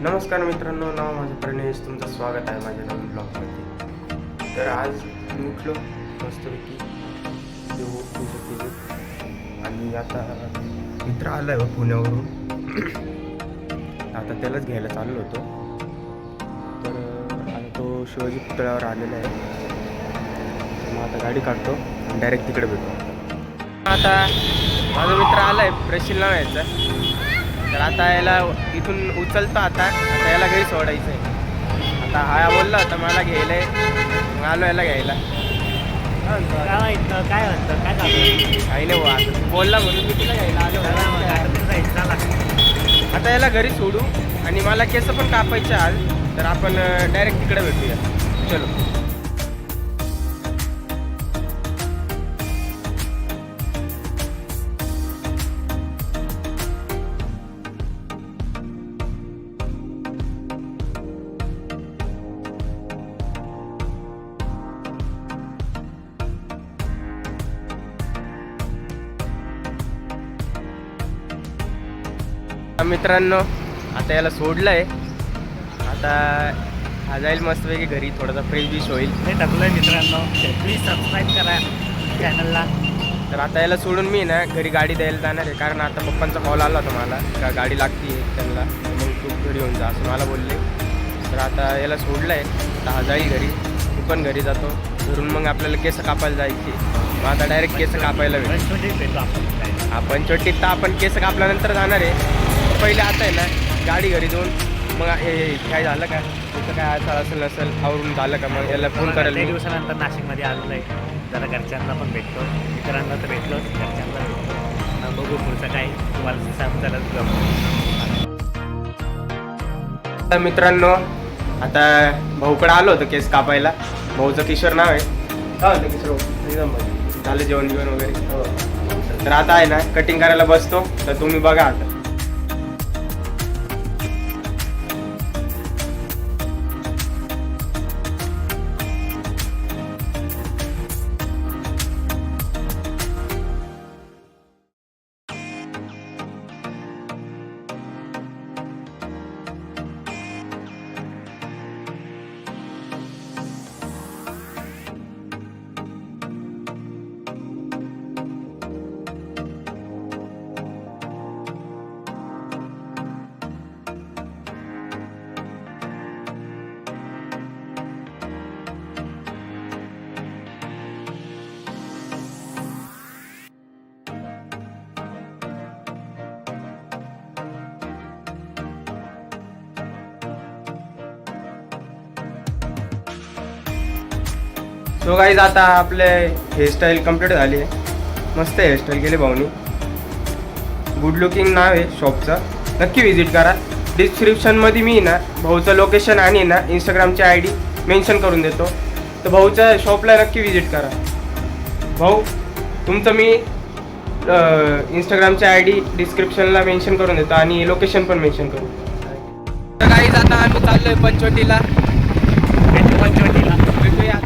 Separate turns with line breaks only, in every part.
नमस्कार मित्रांनो, नाव माझं प्रणेश. तुमचं स्वागत आहे माझ्या नवीन ब्लॉगमध्ये. तर आज मी उठलो मस्तपैकी देऊ आणि आता मित्र आला आहे पुण्यावरून. आता त्यालाच घ्यायला चाललो होतो. तर आता तो शिवाजी पुतळ्यावर आलेला आहे. मग आता गाडी काढतो आणि डायरेक्ट तिकडे भेटतो. आता माझा मित्र आला आहे प्रशील नाव यायचं. तर आता याला इथून उचलतो. आता याला घरी सोडायचं आहे. आता हा बोलला होता मला घ्यायला आहे, मग आलो याला घ्यायला.
काय म्हणतं काय
काही नाही आता तू बोलला म्हणून मी तुला घ्यायला आलो. आता याला घरी सोडू आणि मला केस पण कापायचे आज. तर आपण डायरेक्ट तिकडे भेटूया. चलो. मित्रांनो आता याला सोडलंय. आता हा जाईल मस्तपैकी घरी, थोडासा फ्रेश बिश होईल.
हे टाकलं मित्रांनो, प्लीज सबस्क्राईब करा चॅनलला.
तर आता याला सोडून मी ना घरी गाडी द्यायला जाणार आहे. कारण आता पप्पांचा कॉल आला होता मला का गाडी लागते त्यांना, मग तू घरी येऊन जा असं मला बोलले. तर आता याला सोडलं आहे. आता हा जाईल घरी, मी पण घरी जातो. घरून मग आपल्याला केस कापायला जायची. मग आता डायरेक्ट केस कापायला
भेटू आपण.
आपण छोटीत तर आपण केस कापल्यानंतर जाणार आहे. पहिले आता आहे ना गाडी घरी जाऊन मग हे काय झालं का तिथं काय असं असेल नसेल आवरून झालं का मग याला फोन करायला.
2 दिवसानंतर नाशिकमध्ये आलेलो आहे. जरा घरच्यांना पण भेटतो, मित्रांना तर भेटलोच, घरच्यांना भेटतो. बघू पुढचं काय तुम्हाला समजायला
तर मित्रांनो आता भाऊकडे आलो होतं केस कापायला. भाऊचं किशोर नाव आहे. काय होतं किशोर? एकदम झालं जेवण वगैरे. तर आता आहे ना कटिंग करायला बसतो. तर तुम्ही बघा आता. सो गाईज आता आपले हेअरस्टाईल कंप्लीट झाली आहे. मस्त हेअरस्टाईल केली भाऊनी. गुड लुकिंग नाव आहे शॉपचं, नक्की व्हिजिट करा. डिस्क्रिप्शनमध्ये मी ना भाऊचं लोकेशन आणि ना इंस्टाग्रामची ID मेन्शन करून देतो. तर भाऊच्या शॉपला नक्की व्हिजिट करा. भाऊ तुमचं मी इंस्टाग्रामची ID डिस्क्रिप्शनला मेन्शन करून देतो आणि लोकेशन पण मेन्शन करू. तर गाईज आता आम्ही चाललोय पंचवटीला. भेटूया.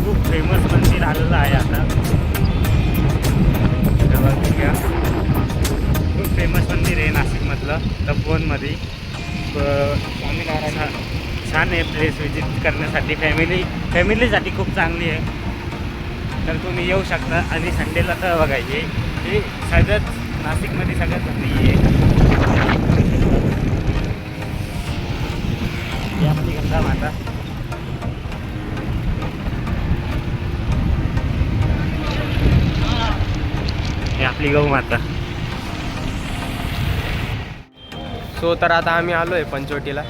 खूप फेमस मंदिर आलेलं आहे आता. खूप फेमस मंदिर आहे नाशिकमधलं, तपोवनमध्ये. छान आहे प्लेस विजिट करण्यासाठी. फॅमिलीसाठी खूप चांगली आहे. तर तुम्ही येऊ शकता. आणि संडेला तर बघा हे सगळ्यात नाशिकमध्ये सगळ्यात भारी यामध्ये गंगा माता. ही आपली गौ माता.
सो तर आता आम्ही आलो आहे पंचवटीला.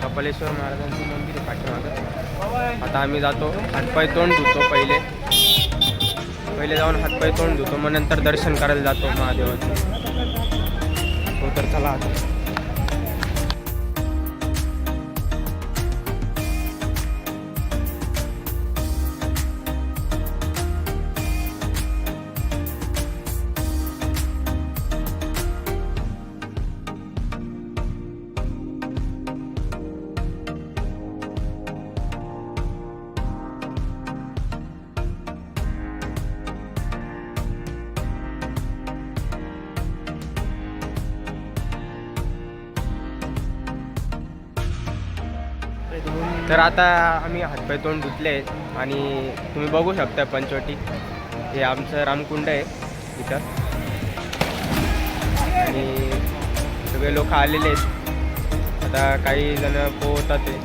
कपालेश्वर महाराजांचं मंदिर आहे पाठीमागं. आता आम्ही जातो, हातपाय तोंड धुतो पहिले जाऊन हातपाय तोंड धुतो, मग नंतर दर्शन करायला जातो महादेवाचं. सो तर चला आता. तर आता आम्ही हातपाय तोंड धुतले आहेत आणि तुम्ही बघू शकता पंचवटी. हे आमचं रामकुंड आहे इथं आणि सगळे लोक आलेले आहेत. आता काही जण पोहतात आहे.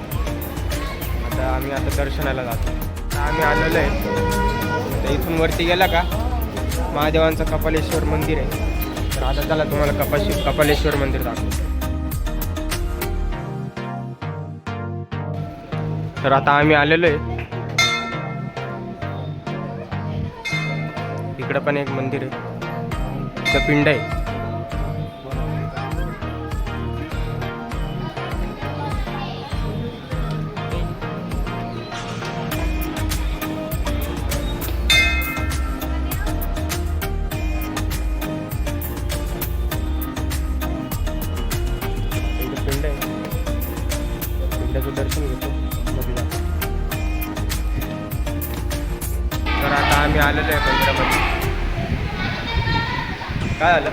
आता आम्ही आता दर्शनाला जातो. आता आम्ही आलेलो आहे. तर इथून वरती गेला का महादेवांचं कपालेश्वर मंदिर आहे. तर आता चला तुम्हाला कपालेश्वर मंदिर दाखवतो. तर आता आम्ही आलेलो आहे. इकडं पण एक मंदिर आहे, इथं पिंड आहे. इथं पिंड आहे, पिंडाचं दर्शन घेतो. तर आता आम्ही आलेलो आहे मंदिरामध्ये. काय आलं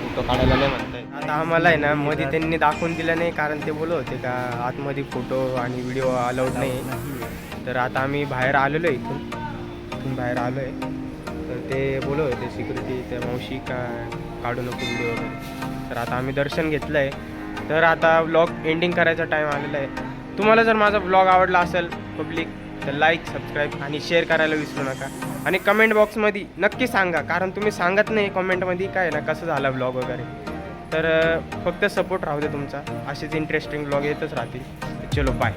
फोटो काढायला नाही म्हणताय. आता आम्हाला आहे ना मध्ये त्यांनी दाखवून दिलं नाही, कारण ते बोलत होते का आतमध्ये फोटो आणि व्हिडिओ अलाउड नाही. तर आता आम्ही बाहेर आलेलो आहे, इथून बाहेर आलो आहे. तर ते बोलत होते सिक्युरिटी त्या मावशी का काढू नको व्हिडिओ वगैरे. तर आता आम्ही दर्शन घेतलं आहे. तर आता व्लॉग एंडिंग करायचा टाईम आलेला आहे. तुम्हाला जर माझा व्लॉग आवडला असेल पब्लिक तर लाईक, सबस्क्राईब आणि शेअर करायला विसरू नका. आणि कमेंट बॉक्समध्ये नक्की सांगा, कारण तुम्ही सांगत नाही कमेंटमध्ये काय ना कसं झाला व्लॉग वगैरे. तर फक्त सपोर्ट राहू दे तुमचा. असेच इंटरेस्टिंग व्लॉग येतच राहतील. चलो बाय.